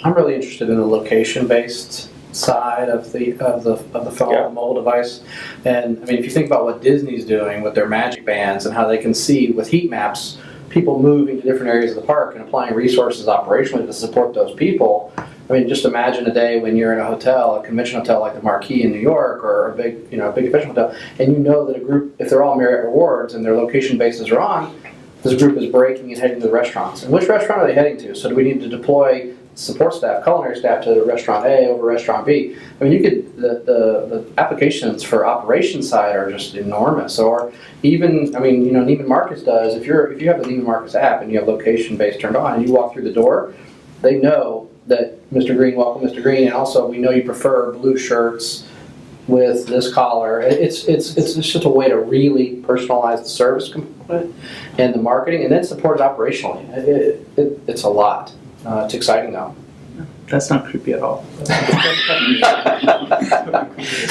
I'm really interested in the location-based side of the phone, Yeah. the mobile device. And I mean, if you think about what Disney's doing with their magic bands and how they can see with heat maps people moving to different areas of the park and applying resources operationally to support those people. I mean, just imagine a day when you're in a hotel, a convention hotel like the Marquis in New York, or a big convention hotel, and you know that a group, if they're all Marriott Rewards and their location bases are on, this group is breaking and heading to the restaurants. And which restaurant are they heading to? So do we need to deploy support staff, culinary staff to restaurant A over restaurant B? I mean, you could, the applications for operations side are just enormous. Or even, I mean, Neiman Marcus does, if you have the Neiman Marcus app and you have location based turned on and you walk through the door, they know that Mr. Green, welcome Mr. Green, and also we know you prefer blue shirts with this collar. It's just a way to really personalize the service component and the marketing, and then support it operationally. It's a lot. It's exciting though. That's not creepy at all.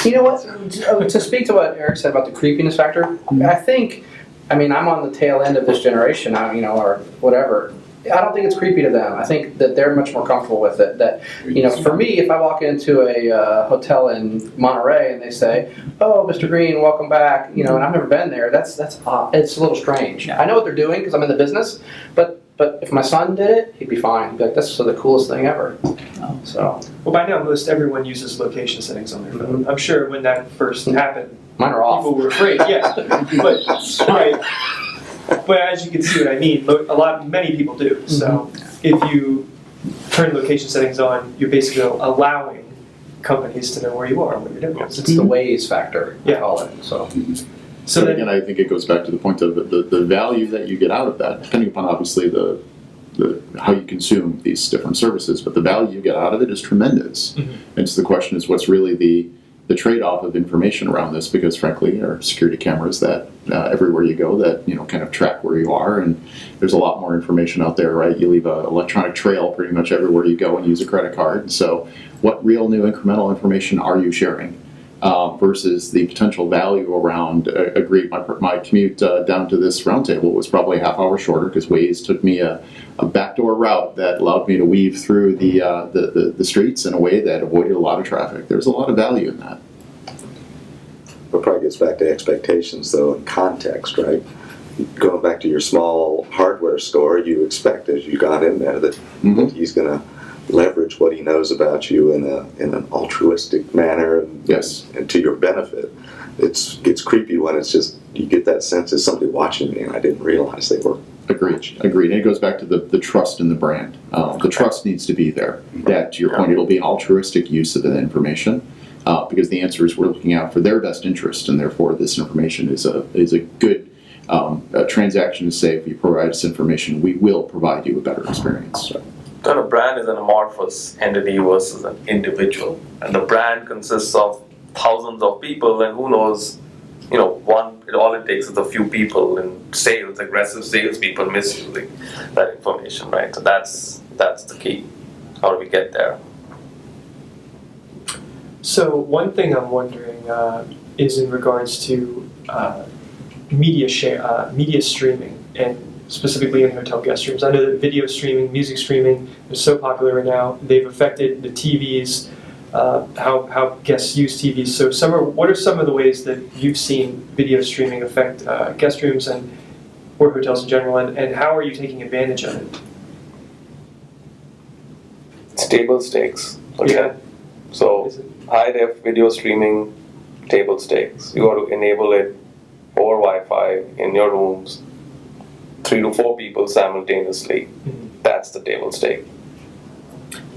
You know what? To speak to what Eric said about the creepiness factor, I mean, I'm on the tail end of this generation, or whatever. I don't think it's creepy to them. I think that they're much more comfortable with it. That, for me, if I walk into a hotel in Monterey and they say, "Oh, Mr. Green, welcome back," and I've never been there, that's odd. It's a little strange. I know what they're doing because I'm in the business, but if my son did it, he'd be fine. He'd be like, "This is the coolest thing ever." So. Well, by now, most everyone uses location settings on their phone. Mm-hmm. I'm sure when that first happened, Mine are off. people were afraid. Yeah, but right. But as you can see what I mean, many people do. So if you turn location settings on, you're basically allowing companies to know where you are and what you're doing. It's the Waze factor, I call it. So So again, I think it goes back to the point of the value that you get out of that, depending upon obviously the how you consume these different services, but the value you get out of it is tremendous. Mm-hmm. And so the question is, what's really the trade-off of information around this? Because frankly, there are security cameras that everywhere you go that kind of track where you are, and there's a lot more information out there, right? You leave an electronic trail pretty much everywhere you go and use a credit card. So what real new incremental information are you sharing? Versus the potential value around, agreed, my commute down to this Roundtable was probably a half hour shorter because Waze took me a backdoor route that allowed me to weave through the streets in a way that avoided a lot of traffic. There's a lot of value in that. It probably gets back to expectations, though, and context, right? Going back to your small hardware store, you expect as you got in there that he's going to leverage what he knows about you in an altruistic manner and to your benefit. It gets creepy when it's just you get that sense of somebody watching me and I didn't realize they were. Agreed. And it goes back to the trust in the brand. The trust needs to be there. That, to your point, it'll be an altruistic use of the information because the answer is we're looking out for their best interest, and therefore this information is a good transaction to say, if you provide us information, we will provide you a better experience. Then a brand is an amorphous entity versus an individual, and the brand consists of thousands of people, and who knows, all it takes is a few people in sales, aggressive salespeople misusing that information, right? So that's the key. How do we get there? So one thing I'm wondering is in regards to media streaming, and specifically in hotel guest rooms. I know that video streaming, music streaming is so popular right now. They've affected the TVs, how guests use TVs. So what are some of the ways that you've seen video streaming affect guest rooms or hotels in general, and how are you taking advantage of it? It's table stakes. Okay. So high def video streaming, table stakes. You got to enable it over Wi-Fi in your rooms. 3 to 4 people simultaneously. That's the table stake.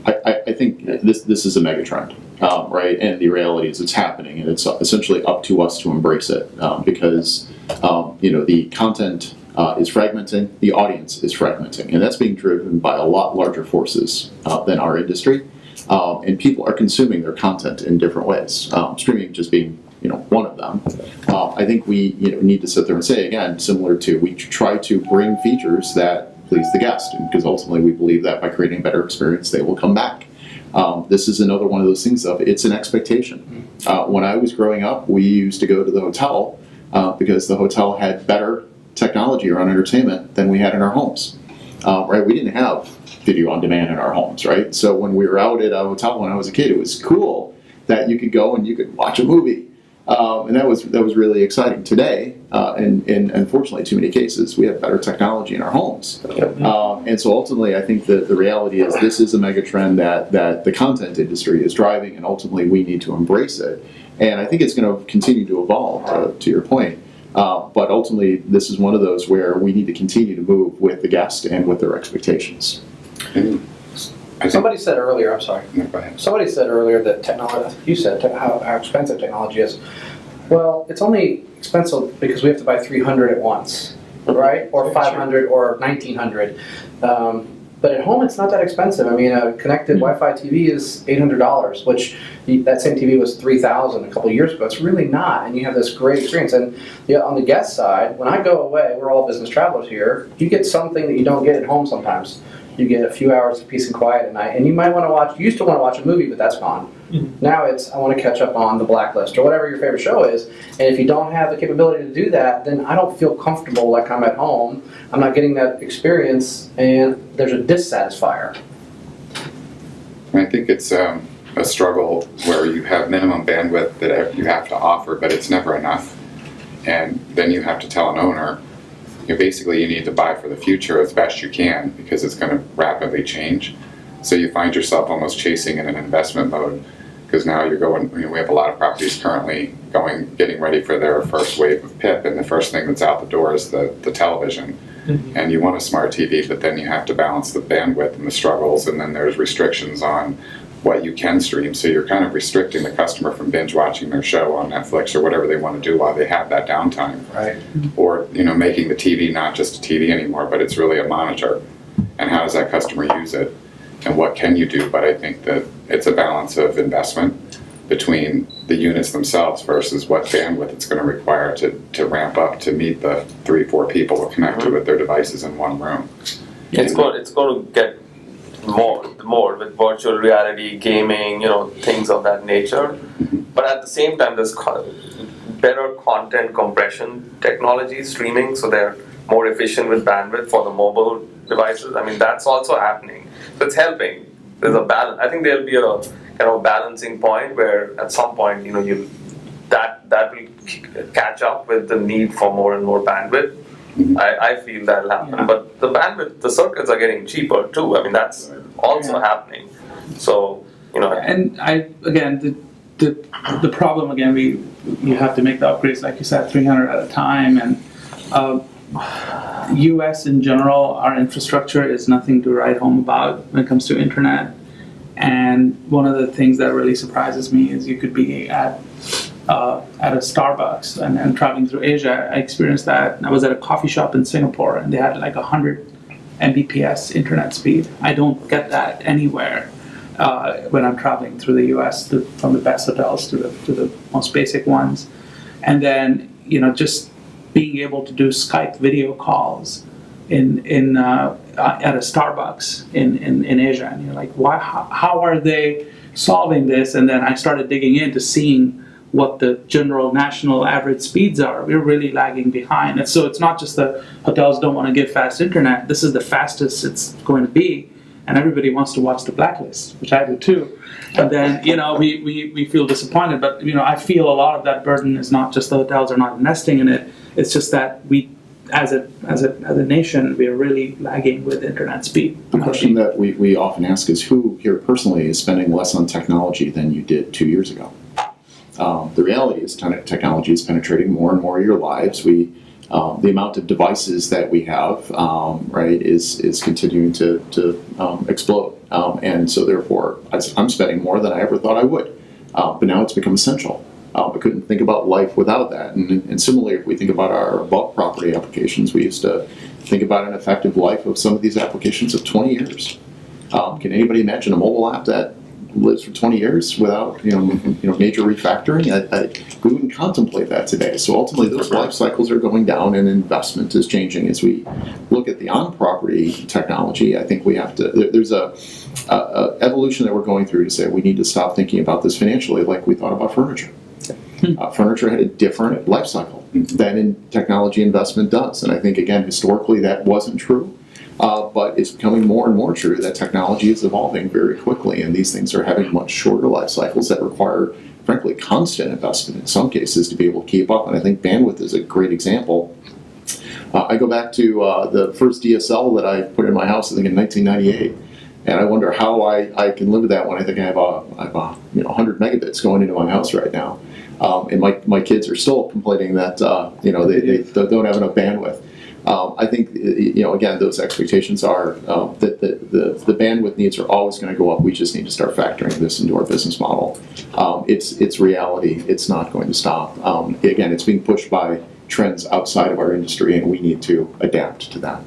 I think this is a mega trend, right? And the reality is it's happening, and it's essentially up to us to embrace it because the content is fragmenting, the audience is fragmenting, and that's being driven by a lot larger forces than our industry. And people are consuming their content in different ways. Streaming just being one of them. I think we need to sit there and say, again, similar to we try to bring features that please the guest, because ultimately we believe that by creating a better experience, they will come back. This is another one of those things of it's an expectation. When I was growing up, we used to go to the hotel because the hotel had better technology around entertainment than we had in our homes. right? We didn't have video on demand in our homes, right? So when we were out at a hotel when I was a kid, it was cool that you could go and you could watch a movie. And that was really exciting. Today, and unfortunately, too many cases, we have better technology in our homes. And so ultimately, I think that the reality is this is a mega trend that the content industry is driving, and ultimately we need to embrace it. And I think it's going to continue to evolve, to your point. But ultimately, this is one of those where we need to continue to move with the guest and with their expectations. Somebody said earlier, I'm sorry. No, go ahead. Somebody said earlier that technology, you said how expensive technology is. Well, it's only expensive because we have to buy 300 at once, right? Or 500 or 1900. But at home, it's not that expensive. I mean, a connected Wi-Fi TV is $800, which that same TV was $3,000 a couple of years ago. It's really not, and you have this great experience. And on the guest side, when I go away, we're all business travelers here, you get something that you don't get at home sometimes. You get a few hours of peace and quiet at night, and you might want to watch, you used to want to watch a movie, but that's gone. Now it's, I want to catch up on The Blacklist or whatever your favorite show is, and if you don't have the capability to do that, then I don't feel comfortable like I'm at home. I'm not getting that experience, and there's a dissatisfier. I think it's a struggle where you have minimum bandwidth that you have to offer, but it's never enough. And then you have to tell an owner, basically you need to buy for the future as best you can because it's going to rapidly change. So you find yourself almost chasing in an investment mode because now you're going, we have a lot of properties currently getting ready for their first wave of PIP, and the first thing that's out the door is the television. And you want a smart TV, but then you have to balance the bandwidth and the struggles, and then there's restrictions on what you can stream. So you're kind of restricting the customer from binge watching their show on Netflix or whatever they want to do while they have that downtime. Right. Or making the TV not just a TV anymore, but it's really a monitor. And how does that customer use it? And what can you do? But I think that it's a balance of investment between the units themselves versus what bandwidth it's going to require to ramp up to meet the 3-4 people who connect to with their devices in one room. It's going to get more with virtual reality, gaming, things of that nature. But at the same time, there's better content compression technology, streaming, so they're more efficient with bandwidth for the mobile devices. I mean, that's also happening. So it's helping. There's a balance. I think there'll be a kind of balancing point where at some point, that will catch up with the need for more and more bandwidth. I feel that'll happen. Yeah. But the bandwidth, the circuits are getting cheaper too. I mean, that's also happening. So, And the problem again, you have to make the upgrades, like you said, 300 at a time, and U.S. in general, our infrastructure is nothing to write home about when it comes to internet. And one of the things that really surprises me is you could be at a Starbucks and traveling through Asia. I experienced that. I was at a coffee shop in Singapore, and they had like 100 Mbps internet speed. I don't get that anywhere when I'm traveling through the U.S. From the best hotels to the most basic ones. And then just being able to do Skype video calls at a Starbucks in Asia, and you're like, why? How are they solving this? And then I started digging into seeing what the general national average speeds are. We're really lagging behind, and so it's not just the hotels don't want to give fast internet. This is the fastest it's going to be, and everybody wants to watch The Blacklist, which I do too. And then we feel disappointed, but I feel a lot of that burden is not just the hotels are not investing in it. It's just that we, as a nation, we are really lagging with internet speed. The question that we often ask is, who here personally is spending less on technology than you did 2 years ago? The reality is technology is penetrating more and more of your lives. The amount of devices that we have, is continuing to explode. And so therefore, I'm spending more than I ever thought I would. But now it's become essential. I couldn't think about life without that. And similarly, if we think about our bulk property applications, we used to think about an effective life of some of these applications of 20 years. Can anybody imagine a mobile app that lives for 20 years without major refactoring? We wouldn't contemplate that today. So ultimately, those life cycles are going down, and investment is changing. As we look at the on-property technology, I think we have to. There's a evolution that we're going through to say we need to stop thinking about this financially like we thought about furniture. Furniture had a different life cycle than in technology investment does, and I think again historically that wasn't true. But it's becoming more and more true that technology is evolving very quickly, and these things are having much shorter life cycles that require, frankly, constant investment in some cases to be able to keep up. And I think bandwidth is a great example. I go back to the first DSL that I put in my house, I think in 1998. And I wonder how I can live with that when I think I have a 100 megabits going into my house right now. And my kids are still complaining that they don't have enough bandwidth. I think again, those expectations are that the bandwidth needs are always going to go up. We just need to start factoring this into our business model. It's reality. It's not going to stop. Again, it's being pushed by trends outside of our industry, and we need to adapt to that.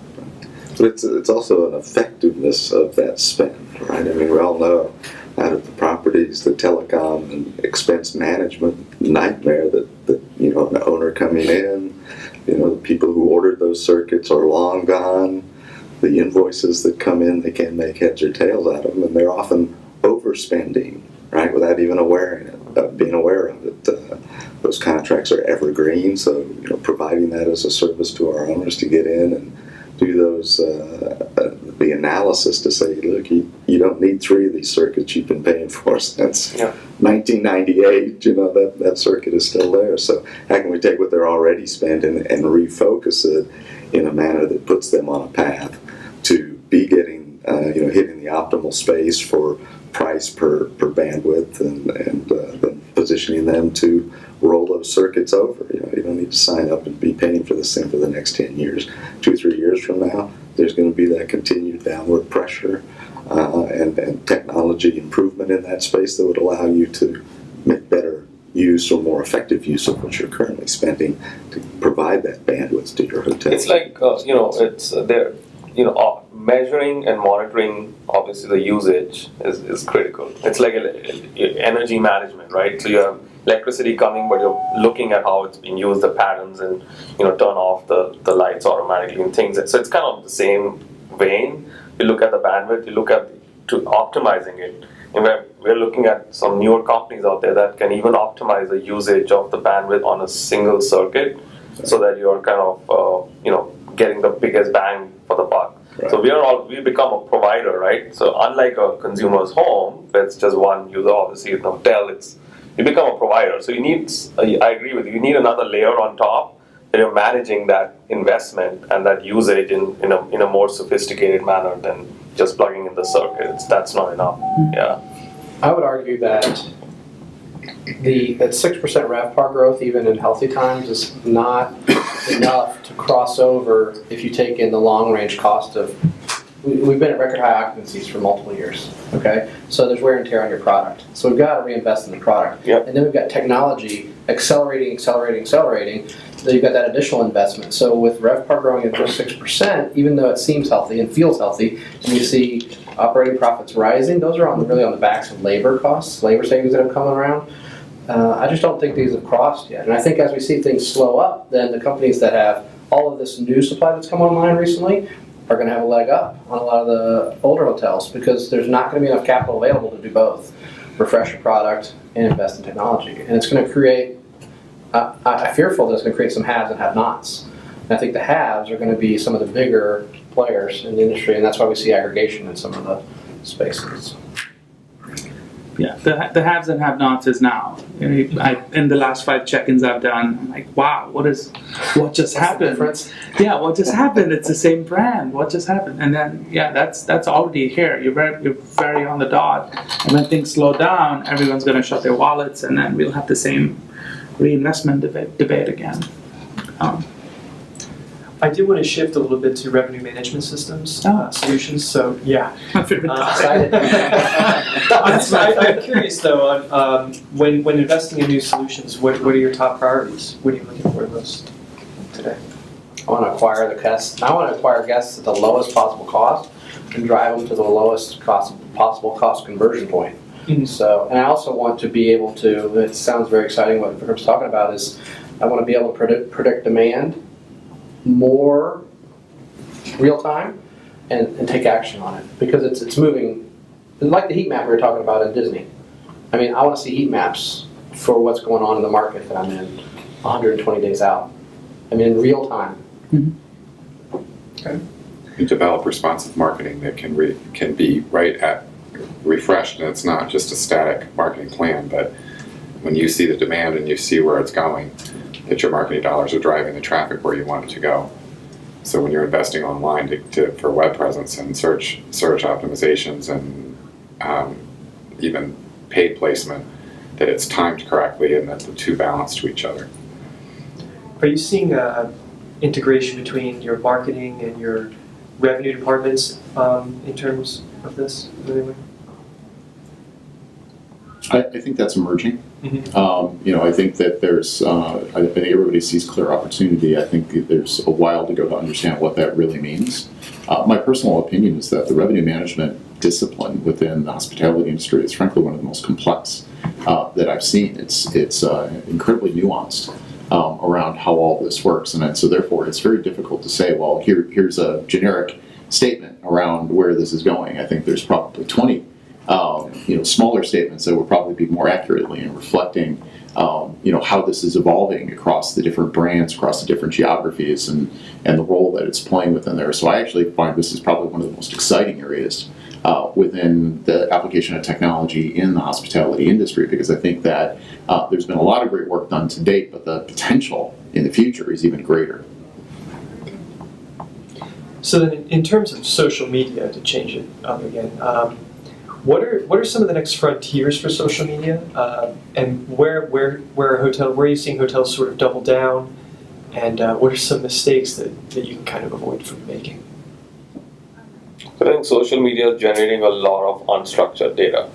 But it's also an effectiveness of that spend, right? I mean, we all know out of the properties, the telecom and expense management nightmare that an owner coming in, the people who ordered those circuits are long gone. The invoices that come in, they can't make heads or tails out of them, and they're often overspending, right, without even being aware of it. Those contracts are evergreen, so providing that as a service to our owners to get in and do those the analysis to say, look, you don't need 3 of these circuits you've been paying for since 1998. That circuit is still there. So how can we take what they're already spending and refocus it in a manner that puts them on a path to be getting hitting the optimal space for price per bandwidth and then positioning them to roll those circuits over. You don't need to sign up and be paying for this thing for the next 10 years. 2-3 years from now, there's going to be that continued downward pressure and technology improvement in that space that would allow you to make better use or more effective use of what you're currently spending to provide that bandwidth to your hotel. It's like it's there. Measuring and monitoring, obviously, the usage is critical. It's like energy management, right? So you have electricity coming, but you're looking at how it's being used, the patterns, and turn off the lights automatically and things. So it's kind of the same vein. You look at the bandwidth, you look at to optimizing it. And we're looking at some newer companies out there that can even optimize the usage of the bandwidth on a single circuit, so that you're kind of getting the biggest bang for the buck. Right. So we become a provider, right? So unlike a consumer's home, where it's just one user, obviously in a hotel, you become a provider. So you need, I agree with you, you need another layer on top that you're managing that investment and that usage in a more sophisticated manner than just plugging in the circuits. That's not enough. Yeah. I would argue that that 6% RevPAR growth, even in healthy times, is not enough to cross over if you take in the long-range cost of. We've been at record high occupancies for multiple years. Okay, so there's wear and tear on your product. So we've got to reinvest in the product. Yep. And then we've got technology accelerating. Then you've got that additional investment. So with RevPAR growing at just 6%, even though it seems healthy and feels healthy, and you see operating profits rising, those are really on the backs of labor costs, labor savings that have come around. I just don't think these have crossed yet. And I think as we see things slow up, then the companies that have all of this new supply that's come online recently are going to have a leg up on a lot of the older hotels, because there's not going to be enough capital available to do both, refresh your product and invest in technology. And it's going to create, I'm fearful that it's going to create some haves and have-nots. And I think the haves are going to be some of the bigger players in the industry, and that's why we see aggregation in some of the spaces. Yeah, the haves and have-nots is now. In the last 5 check-ins I've done, I'm like, wow, what just happened? Yeah, what just happened? It's the same brand. What just happened? And then, that's already here. You're very on the dot. And when things slow down, everyone's going to shut their wallets, and then we'll have the same reinvestment debate again. I do want to shift a little bit to revenue management systems solutions. So My favorite Excited. I'm curious though, on when investing in new solutions, what are your top priorities? What are you looking for most today? I want to acquire the guests. I want to acquire guests at the lowest possible cost and drive them to the lowest possible cost conversion point. Mm-hmm. So, and I also want to be able to. It sounds very exciting. What Vikram's talking about is, I want to be able to predict demand more real time and take action on it, because it's moving. Like the heat map we were talking about at Disney. I mean, I want to see heat maps for what's going on in the market that I'm in 120 days out. I mean, in real time. Mm-hmm. Okay. You develop responsive marketing that can be right at refreshed, and it's not just a static marketing plan, but when you see the demand and you see where it's going, that your marketing dollars are driving the traffic where you want it to go. So when you're investing online for web presence and search optimizations and even paid placement, that it's timed correctly and that the two balance to each other. Are you seeing integration between your marketing and your revenue departments in terms of this in any way? I think that's emerging. Mm-hmm. I think that there's, I think everybody sees clear opportunity. I think there's a while to go to understand what that really means. My personal opinion is that the revenue management discipline within the hospitality industry is frankly one of the most complex that I've seen. It's incredibly nuanced around how all this works, and so therefore it's very difficult to say, well, here's a generic statement around where this is going. I think there's probably 20 smaller statements that would probably be more accurately in reflecting, how this is evolving across the different brands, across the different geographies, and the role that it's playing within there. So I actually find this is probably one of the most exciting areas within the application of technology in the hospitality industry, because I think that there's been a lot of great work done to date, but the potential in the future is even greater. So then, in terms of social media, to change it up again, what are some of the next frontiers for social media, and where are you seeing hotels sort of double down, and what are some mistakes that you can kind of avoid from making? I think social media is generating a lot of unstructured data,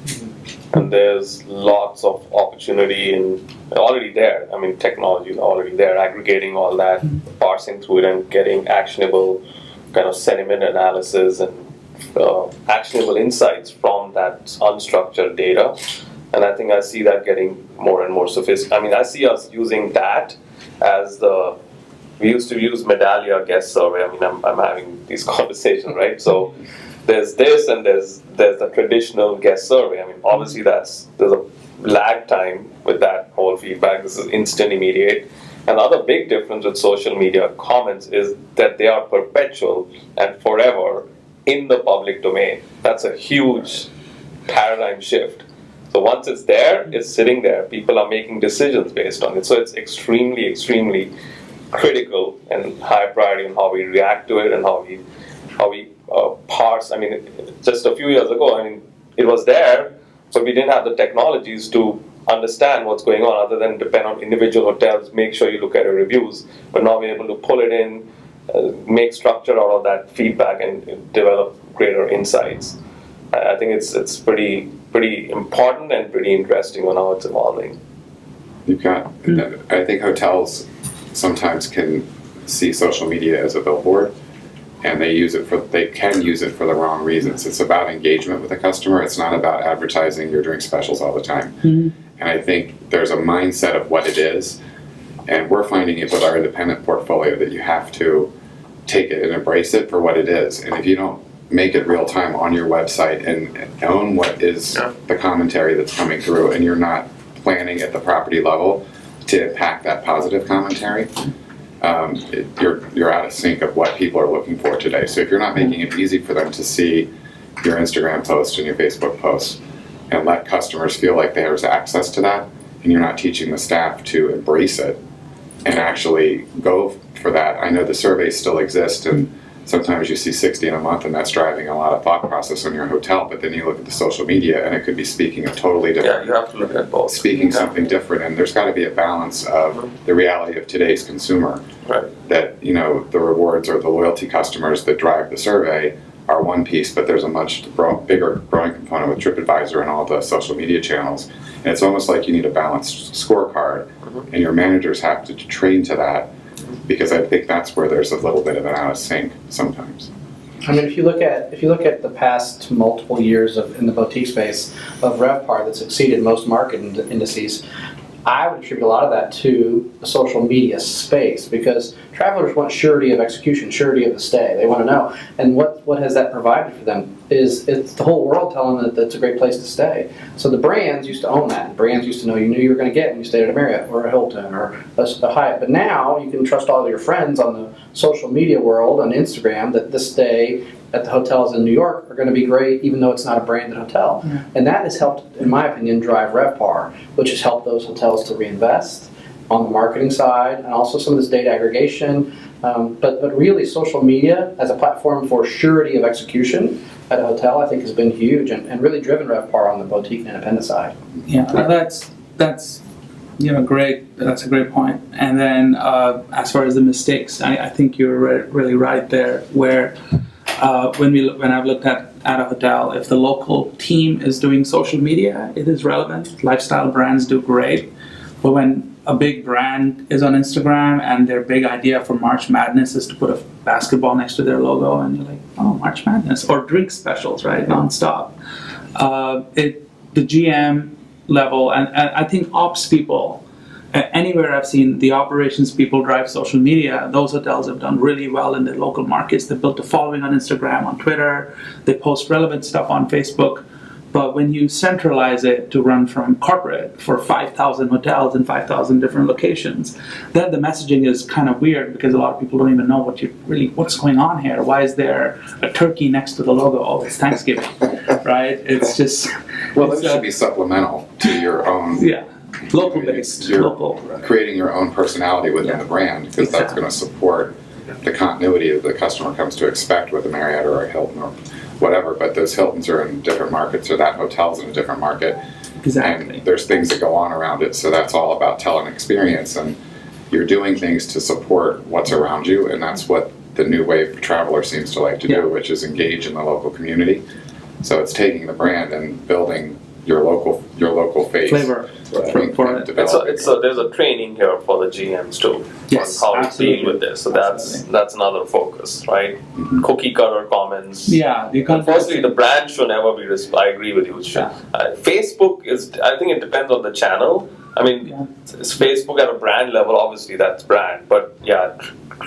and there's lots of opportunity and already there. I mean, technology is already there, aggregating all that, parsing through it, and getting actionable kind of sentiment analysis and actionable insights from that unstructured data. And I think I see that getting more and more sophisticated. I mean, I see us using that as we used to use Medallia guest survey. I mean, I'm having these conversations, right? So there's this and there's the traditional guest survey. I mean, obviously there's a lag time with that whole feedback. This is instant, immediate. And the other big difference with social media comments is that they are perpetual and forever in the public domain. That's a huge paradigm shift. So once it's there, it's sitting there. People are making decisions based on it. So it's extremely, extremely critical and high priority in how we react to it and how we parse. I mean, just a few years ago, I mean, it was there, but we didn't have the technologies to understand what's going on other than depend on individual hotels, make sure you look at your reviews. But now we're able to pull it in, make structure out of that feedback and develop greater insights. I think it's pretty important and pretty interesting on how it's evolving. I think hotels sometimes can see social media as a billboard, and they can use it for the wrong reasons. It's about engagement with the customer. It's not about advertising your drink specials all the time. Mm-hmm. And I think there's a mindset of what it is, and we're finding it with our independent portfolio that you have to take it and embrace it for what it is. And if you don't make it real time on your website and own what is the commentary that's coming through, and you're not planning at the property level to impact that positive commentary, you're out of sync of what people are looking for today. So if you're not making it easy for them to see your Instagram post and your Facebook post and let customers feel like there's access to that, and you're not teaching the staff to embrace it and actually go for that. I know the surveys still exist, and sometimes you see 60 in a month, and that's driving a lot of thought process on your hotel, but then you look at the social media and it could be speaking a totally different. Yeah, you have to look at both. Speaking something different, and there's got to be a balance of the reality of today's consumer. Right. That, the rewards or the loyalty customers that drive the survey are one piece, but there's a much bigger growing component with TripAdvisor and all the social media channels. And it's almost like you need a balanced scorecard, and your managers have to train to that, because I think that's where there's a little bit of an out of sync sometimes. I mean, if you look at the past multiple years in the boutique space of RevPAR that's exceeded most market indices, I would attribute a lot of that to the social media space, because travelers want surety of execution, surety of the stay. They want to know. And what has that provided for them? is it's the whole world telling them that that's a great place to stay. So the brands used to own that. The brands used to know you knew you were going to get when you stayed at a Marriott or a Hilton or a Hyatt. But now you can trust all of your friends on the social media world, on Instagram, that this stay at the hotels in New York are going to be great, even though it's not a branded hotel. And that has helped, in my opinion, drive RevPAR, which has helped those hotels to reinvest on the marketing side and also some of this data aggregation. But really, social media as a platform for surety of execution at a hotel, I think, has been huge and really driven RevPAR on the boutique and independent side. Yeah, that's great. That's a great point. And then as far as the mistakes, I think you're really right there. Where when I've looked at a hotel, if the local team is doing social media, it is relevant. Lifestyle brands do great, but when a big brand is on Instagram and their big idea for March Madness is to put a basketball next to their logo, and you're like, oh, March Madness, or drink specials, right, nonstop. The GM level, and I think ops people, anywhere I've seen the operations people drive social media, those hotels have done really well in their local markets. They built a following on Instagram, on Twitter, they post relevant stuff on Facebook. But when you centralize it to run from corporate for 5,000 hotels in 5,000 different locations, then the messaging is kind of weird because a lot of people don't even know what's going on here. Why is there a turkey next to the logo? Oh, it's Thanksgiving, right? It's just... Well, it should be supplemental to your own... Yeah, local-based. You're creating your own personality within the brand, because that's going to support the continuity that the customer comes to expect with a Marriott or a Hilton or whatever, but those Hiltons are in different markets, or that hotel's in a different market. Exactly. And there's things that go on around it, so that's all about telling experience, and you're doing things to support what's around you, and that's what the new wave traveler seems to like to do, which is engage in the local community. So it's taking the brand and building your local face. Flavor. For it. There's a training here for the GMs too, Yes, on how absolutely. to deal with this. So that's another focus, right? Cookie cutter comments. Yeah, you can't... Firstly, the brand should never be. I agree with you. Facebook is. I think it depends on the channel. I mean, it's Facebook at a brand level. Obviously, that's brand. But yeah,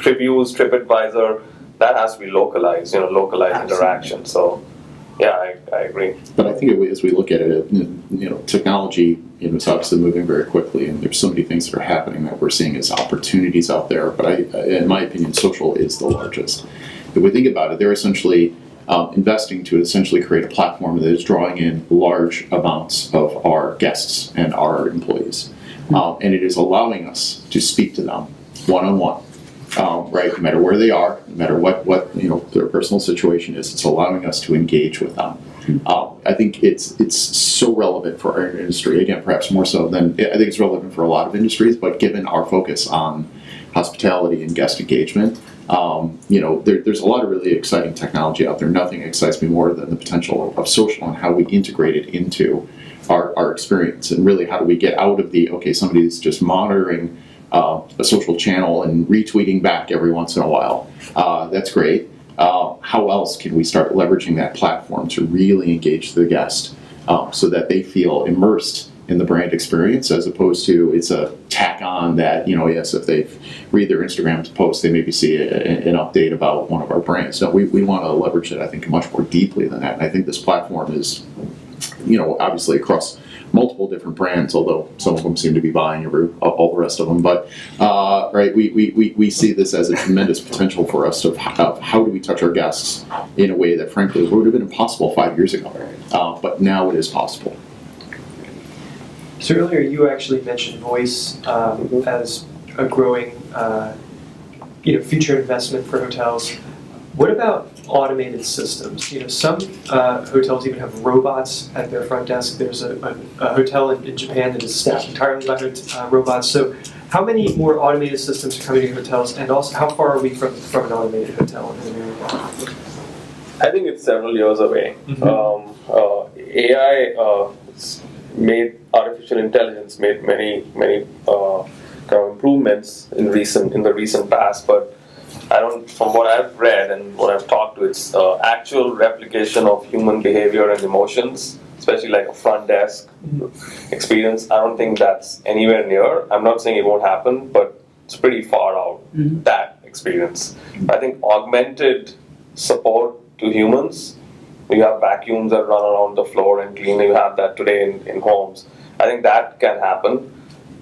reviews, TripAdvisor, that has to be localized. Localized interaction. So. Yeah, I agree. But I think as we look at it, technology, it's obviously moving very quickly, and there's so many things that are happening that we're seeing as opportunities out there. But in my opinion, social is the largest. If we think about it, they're essentially investing to essentially create a platform that is drawing in large amounts of our guests and our employees, and it is allowing us to speak to them one-on-one. Right, no matter where they are, no matter what their personal situation is, it's allowing us to engage with them. I think it's so relevant for our industry. Again, perhaps more so than I think it's relevant for a lot of industries. But given our focus on hospitality and guest engagement, there's a lot of really exciting technology out there. Nothing excites me more than the potential of social and how we integrate it into our experience, and really how do we get out of somebody's just monitoring a social channel and retweeting back every once in a while. That's great. How else can we start leveraging that platform to really engage the guest so that they feel immersed in the brand experience, as opposed to it's a tack on that, yes, if they read their Instagram post, they maybe see an update about one of our brands. So we want to leverage it, I think, much more deeply than that. And I think this platform is, obviously across multiple different brands, although some of them seem to be buying all the rest of them. But we see this as a tremendous potential for us of how do we touch our guests in a way that, frankly, would have been impossible 5 years ago. But now it is possible. So earlier you actually mentioned voice as a growing future investment for hotels. What about automated systems? Some hotels even have robots at their front desk. There's a hotel in Japan that is staffed entirely by robots. So how many more automated systems are coming to hotels, and also how far are we from an automated hotel in America? I think it's several years away. AI artificial intelligence made many kind of improvements in the recent past, but from what I've read and what I've talked to, it's actual replication of human behavior and emotions, especially like a front desk experience. I don't think that's anywhere near. I'm not saying it won't happen, but it's pretty far out, that experience. I think augmented support to humans You have vacuums that run around the floor and clean. You have that today in homes. I think that can happen,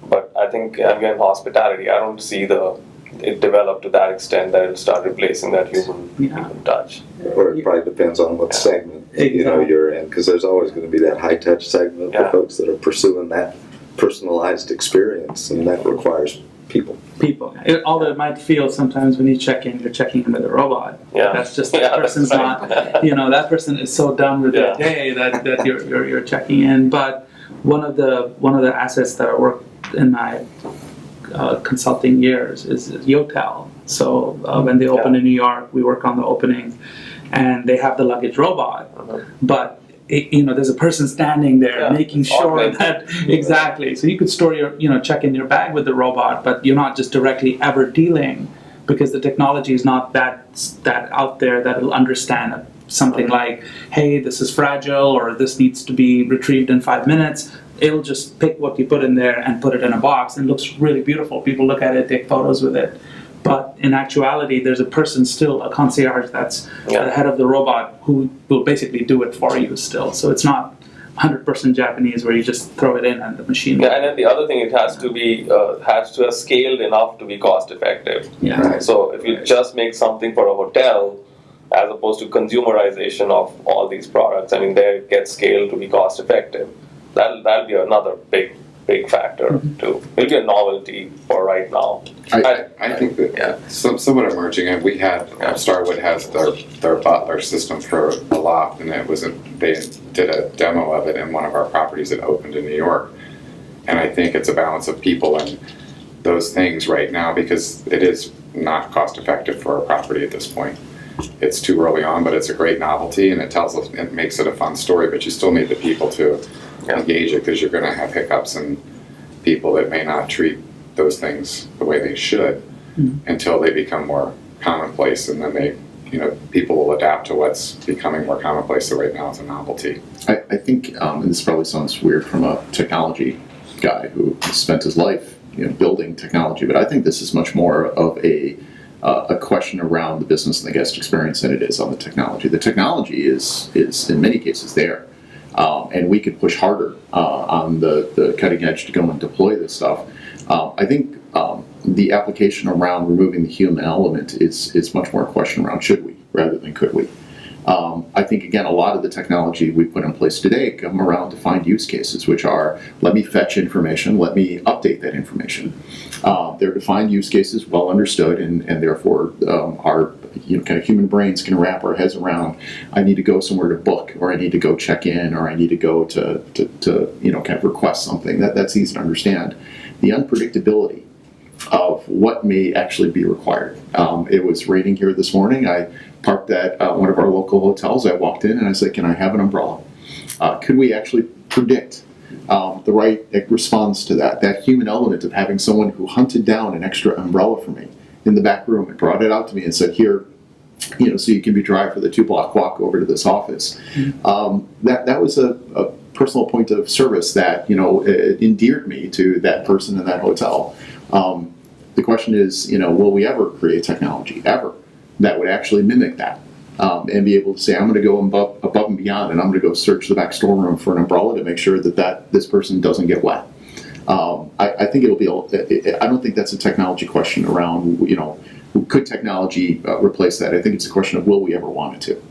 but I think again hospitality. I don't see it develop to that extent that it'll start replacing that human touch. Or it probably depends on what segment you're in, because there's always going to be that high touch segment for folks that are pursuing that personalized experience, and that requires people. Although it might feel sometimes when you check in, you're checking in with a robot. Yeah. That's just that person's not. That person is so done with their day that you're checking in. But one of the assets that I worked in my consulting years is Yotel. So when they open in New York, we work on the opening, and they have the luggage robot, but there's a person standing there making sure that exactly. So you could store your check in your bag with the robot, but you're not just directly ever dealing, because the technology is not that out there that it'll understand something like, hey, this is fragile, or this needs to be retrieved in 5 minutes. It'll just pick what you put in there and put it in a box, and it looks really beautiful. People look at it, take photos with it. But in actuality, there's a person still, a concierge that's the head of the robot, who will basically do it for you still. So it's not 100% Japanese where you just throw it in and the machine. Yeah, and then the other thing, it has to be has to have scaled enough to be cost effective. Yeah. Right. So if you just make something for a hotel, as opposed to consumerization of all these products, I mean, there it gets scaled to be cost effective. That'll be another big factor too. It'll be a novelty for right now. I think that somewhat emerging, and we had Starwood has their butler system for a loft, and they did a demo of it in one of our properties that opened in New York. And I think it's a balance of people and those things right now, because it is not cost effective for a property at this point. It's too early on, but it's a great novelty, and it makes it a fun story. But you still need the people to engage it, because you're going to have hiccups and people that may not treat those things the way they should until they become more commonplace, and then people will adapt to what's becoming more commonplace. So right now it's a novelty. I think, and this probably sounds weird from a technology guy who spent his life building technology, but I think this is much more of a question around the business and the guest experience than it is on the technology. The technology is in many cases there. And we could push harder on the cutting edge to go and deploy this stuff. I think the application around removing the human element is much more a question around should we rather than could we. I think, again, a lot of the technology we put in place today come around defined use cases, which are, let me fetch information, let me update that information. They're defined use cases, well understood, and therefore our kind of human brains can wrap our heads around. I need to go somewhere to book, or I need to go check in, or I need to go to kind of request something. That's easy to understand. The unpredictability of what may actually be required. It was raining here this morning. I parked at one of our local hotels. I walked in and I said, can I have an umbrella? Could we actually predict the right response to that human element of having someone who hunted down an extra umbrella for me in the back room and brought it out to me and said, here, so you can be dry for the 2-block walk over to this office. That was a personal point of service that it endeared me to that person in that hotel. The question is, will we ever create technology ever that would actually mimic that, and be able to say, I'm going to go above and beyond, and I'm going to go search the back storeroom for an umbrella to make sure that this person doesn't get wet. I think it'll be. I don't think that's a technology question around, could technology replace that? I think it's a question of will we ever want it to.